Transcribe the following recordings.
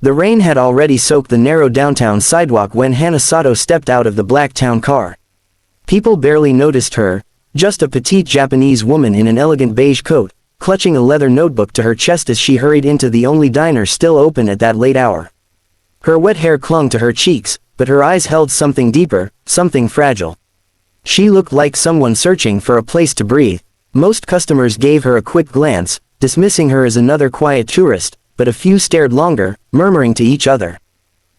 The rain had already soaked the narrow downtown sidewalk when Hana Sato stepped out of the black town car. People barely noticed her, just a petite Japanese woman in an elegant beige coat, clutching a leather notebook to her chest as she hurried into the only diner still open at that late hour. Her wet hair clung to her cheeks, but her eyes held something deeper, something fragile. She looked like someone searching for a place to breathe. Most customers gave her a quick glance, dismissing her as another quiet tourist, but a few stared longer, murmuring to each other.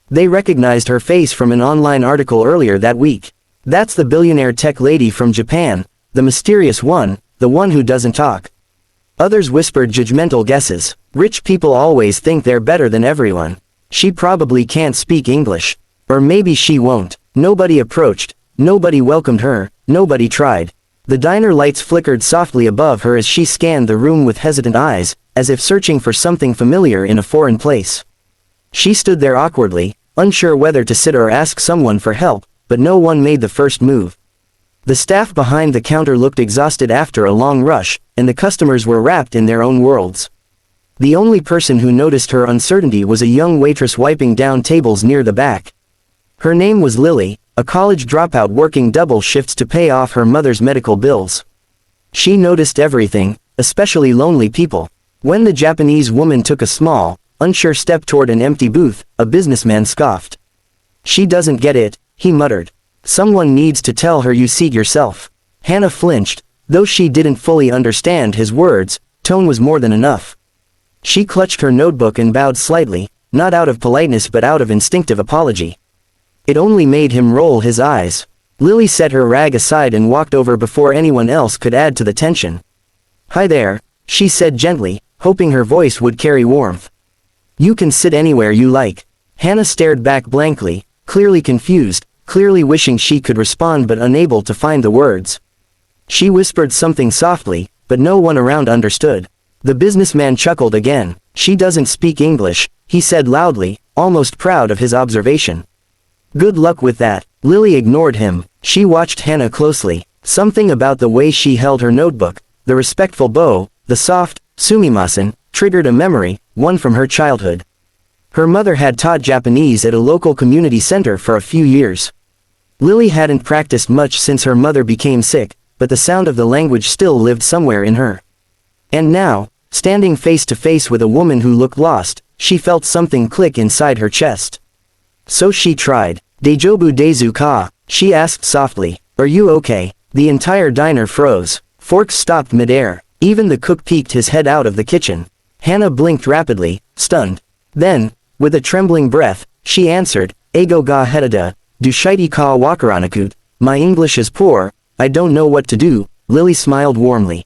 They recognized her face from an online article earlier that week. That's the billionaire tech lady from Japan, the mysterious one, the one who doesn't talk. Others whispered judgmental guesses. Rich people always think they're better than everyone. She probably can't speak English. Or maybe she won't. Nobody approached. Nobody welcomed her. Nobody tried. The diner lights flickered softly above her as she scanned the room with hesitant eyes, as if searching for something familiar in a foreign place. She stood there awkwardly, unsure whether to sit or ask someone for help, but no one made the first move. The staff behind the counter looked exhausted after a long rush, and the customers were wrapped in their own worlds. The only person who noticed her uncertainty was a young waitress wiping down tables near the back. Her name was Lily, a college dropout working double shifts to pay off her mother's medical bills. She noticed everything, especially lonely people. When the Japanese woman took a small, unsure step toward an empty booth, a businessman scoffed. "She doesn't get it," he muttered. "Someone needs to tell her you see yourself." Hana flinched. Though she didn't fully understand his words, tone was more than enough. She clutched her notebook and bowed slightly, not out of politeness but out of instinctive apology. It only made him roll his eyes. Lily set her rag aside and walked over before anyone else could add to the tension. "Hi there," she said gently, hoping her voice would carry warmth. "You can sit anywhere you like." Hana stared back blankly, clearly confused, clearly wishing she could respond but unable to find the words. She whispered something softly, but no one around understood. The businessman chuckled again. "She doesn't speak English," he said loudly, almost proud of his observation. "Good luck with that." Lily ignored him. She watched Hana closely. Something about the way she held her notebook, the respectful bow, the soft, sumimasen, triggered a memory, one from her childhood. Her mother had taught Japanese at a local community center for a few years. Lily hadn't practiced much since her mother became sick, but the sound of the language still lived somewhere in her. And now, standing face to face with a woman who looked lost, she felt something click inside her chest. So she tried. "Daijobu desu ka?" she asked softly. "Are you okay?" The entire diner froze. Forks stopped midair. Even the cook peeked his head out of the kitchen. Hana blinked rapidly, stunned. Then, with a trembling breath, she answered, "Ego ga hedada, dushaiti ka wakaranakut." "My English is poor, I don't know what to do." Lily smiled warmly.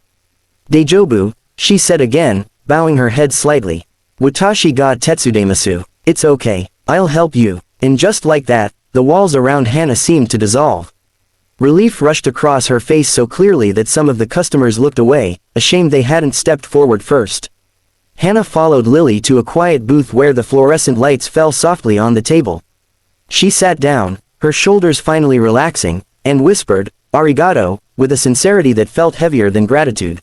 "Daijobu," she said again, bowing her head slightly. "Watashi ga tetsudemasu." "It's okay, I'll help you." And just like that, the walls around Hana seemed to dissolve. Relief rushed across her face so clearly that some of the customers looked away, ashamed they hadn't stepped forward first. Hana followed Lily to a quiet booth where the fluorescent lights fell softly on the table. She sat down, her shoulders finally relaxing, and whispered, "Arigato," with a sincerity that felt heavier than gratitude.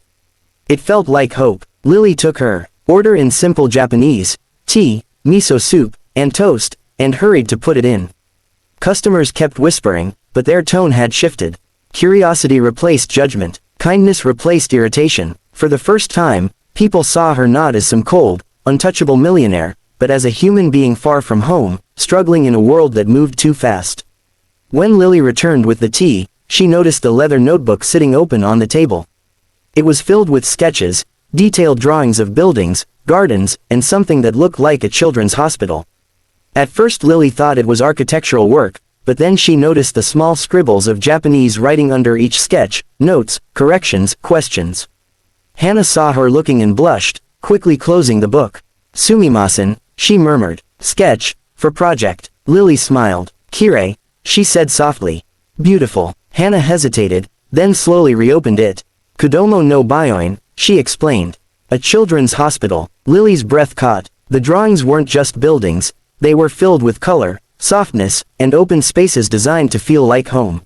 It felt like hope. Lily took her order in simple Japanese, tea, miso soup, and toast, and hurried to put it in. Customers kept whispering, but their tone had shifted. Curiosity replaced judgment. Kindness replaced irritation. For the first time, people saw her not as some cold, untouchable millionaire, but as a human being far from home, struggling in a world that moved too fast. When Lily returned with the tea, she noticed the leather notebook sitting open on the table. It was filled with sketches, detailed drawings of buildings, gardens, and something that looked like a children's hospital. At first Lily thought it was architectural work, but then she noticed the small scribbles of Japanese writing under each sketch, notes, corrections, questions. Hana saw her looking and blushed, quickly closing the book. "Sumimasen," she murmured. "Sketch, for project." Lily smiled. "Kirei," she said softly. "Beautiful." Hana hesitated, then slowly reopened it. "Kodomo no Bioin," she explained. "A children's hospital." Lily's breath caught. The drawings weren't just buildings, they were filled with color, softness, and open spaces designed to feel like home.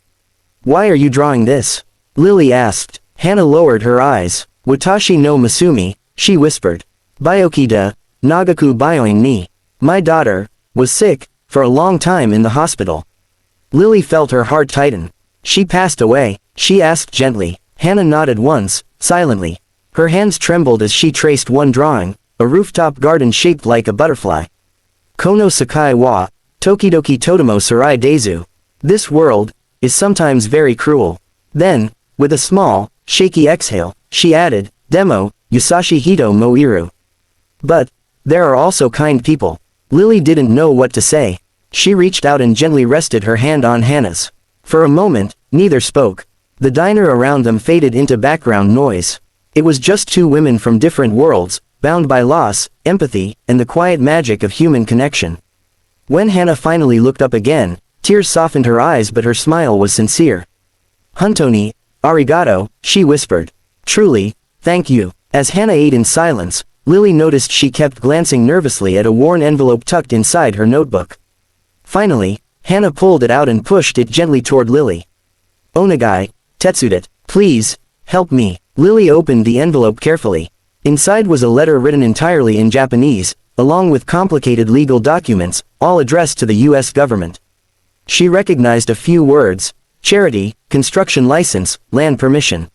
"Why are you drawing this?" Lily asked. Hana lowered her eyes. "Watashi no Masumi," she whispered. "Byoki da, Nagaku Byoin ni." My daughter was sick for a long time in the hospital. Lily felt her heart tighten. She passed away, she asked gently. Hannah nodded once, silently. Her hands trembled as she traced one drawing, a rooftop garden shaped like a butterfly. Kono Sakai wa, Tokidoki Totemo Sarai Dezu. This world is sometimes very cruel. Then, with a small, shaky exhale, she added, Demo, Yusashi Hito Moiru. But there are also kind people. Lily didn't know what to say. She reached out and gently rested her hand on Hannah's. For a moment, neither spoke. The diner around them faded into background noise. It was just two women from different worlds, bound by loss, empathy, and the quiet magic of human connection. When Hannah finally looked up again, tears softened her eyes but her smile was sincere. Huntoni, arigato, she whispered. Truly, thank you. As Hannah ate in silence, Lily noticed she kept glancing nervously at a worn envelope tucked inside her notebook. Finally, Hannah pulled it out and pushed it gently toward Lily. Onegai, Tetsudet, please, help me. Lily opened the envelope carefully. Inside was a letter written entirely in Japanese, along with complicated legal documents, all addressed to the U.S. government. She recognized a few words: charity, construction license, land permission.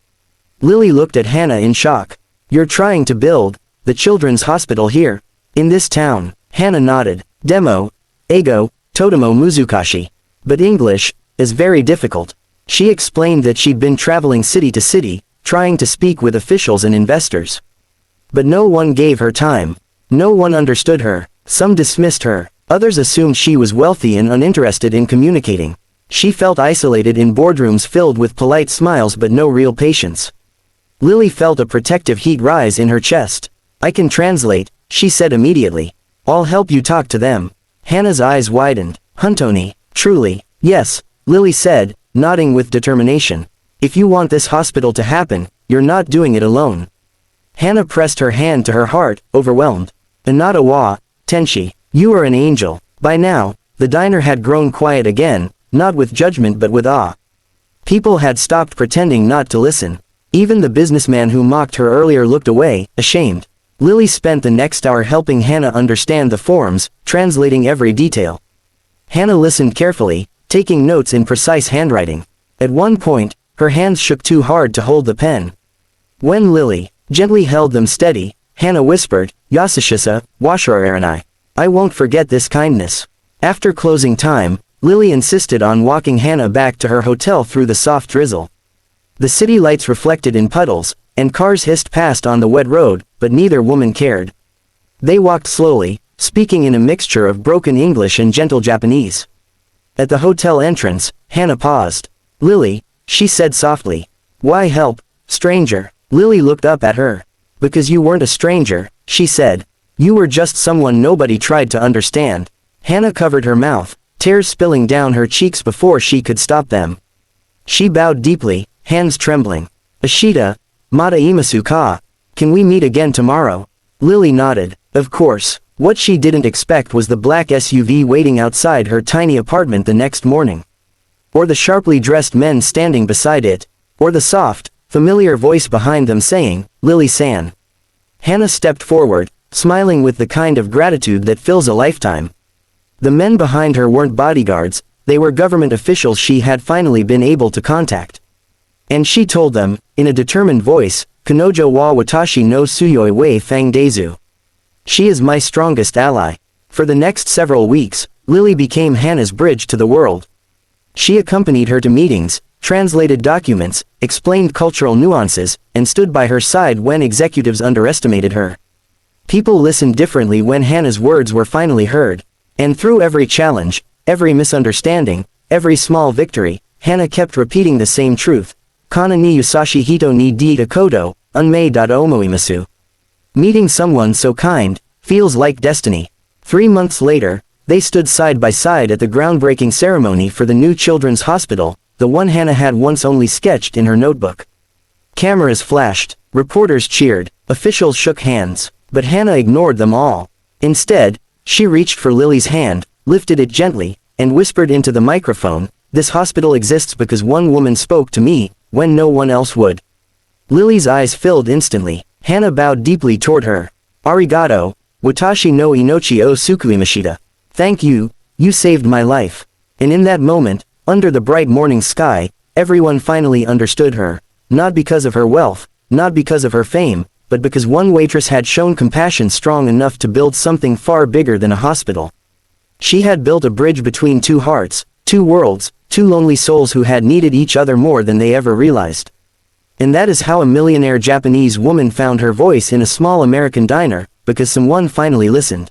Lily looked at Hannah in shock. You're trying to build the children's hospital here, in this town? Hannah nodded. Demo, Ego, Totemo Muzukashi. But English is very difficult. She explained that she'd been traveling city to city, trying to speak with officials and investors. But no one gave her time. No one understood her. Some dismissed her. Others assumed she was wealthy and uninterested in communicating. She felt isolated in boardrooms filled with polite smiles but no real patience. Lily felt a protective heat rise in her chest. I can translate, she said immediately. I'll help you talk to them. Hannah's eyes widened. Huntoni, truly, yes, Lily said, nodding with determination. If you want this hospital to happen, you're not doing it alone. Hannah pressed her hand to her heart, overwhelmed. Anata wa, Tenshi, you are an angel. By now, the diner had grown quiet again, not with judgment but with awe. People had stopped pretending not to listen. Even the businessman who mocked her earlier looked away, ashamed. Lily spent the next hour helping Hannah understand the forms, translating every detail. Hannah listened carefully, taking notes in precise handwriting. At one point, her hands shook too hard to hold the pen. When Lily gently held them steady, Hannah whispered, Yasushisa, Washararanai. I won't forget this kindness. After closing time, Lily insisted on walking Hannah back to her hotel through the soft drizzle. The city lights reflected in puddles, and cars hissed past on the wet road, but neither woman cared. They walked slowly, speaking in a mixture of broken English and gentle Japanese. At the hotel entrance, Hannah paused. Lily, she said softly. Why help, stranger? Lily looked up at her. Because you weren't a stranger, she said. You were just someone nobody tried to understand. Hannah covered her mouth, tears spilling down her cheeks before she could stop them. She bowed deeply, hands trembling. Ashita, Mata imasu ka. Can we meet again tomorrow? Lily nodded. Of course. What she didn't expect was the black SUV waiting outside her tiny apartment the next morning. Or the sharply dressed men standing beside it. Or the soft, familiar voice behind them saying, Lily-san. Hannah stepped forward, smiling with the kind of gratitude that fills a lifetime. The men behind her weren't bodyguards, they were government officials she had finally been able to contact. And she told them, in a determined voice, Kanojo wa watashi no suyoi wei fang dezu. She is my strongest ally. For the next several weeks, Lily became Hannah's bridge to the world. She accompanied her to meetings, translated documents, explained cultural nuances, and stood by her side when executives underestimated her. People listened differently when Hannah's words were finally heard. And through every challenge, every misunderstanding, every small victory, Hannah kept repeating the same truth. Kana ni yusashi hito ni de kodo, unmei omoimasu. Meeting someone so kind feels like destiny. 3 months later, they stood side by side at the groundbreaking ceremony for the new children's hospital, the one Hannah had once only sketched in her notebook. Cameras flashed, reporters cheered, officials shook hands, but Hannah ignored them all. Instead, she reached for Lily's hand, lifted it gently, and whispered into the microphone, "This hospital exists because one woman spoke to me, when no one else would." Lily's eyes filled instantly. Hannah bowed deeply toward her. "Arigato, Watashi no inochi o sukuimashita. Thank you, you saved my life. And in that moment, under the bright morning sky, everyone finally understood her. Not because of her wealth, not because of her fame, but because one waitress had shown compassion strong enough to build something far bigger than a hospital. She had built a bridge between two hearts, two worlds, two lonely souls who had needed each other more than they ever realized. And that is how a millionaire Japanese woman found her voice in a small American diner, because someone finally listened.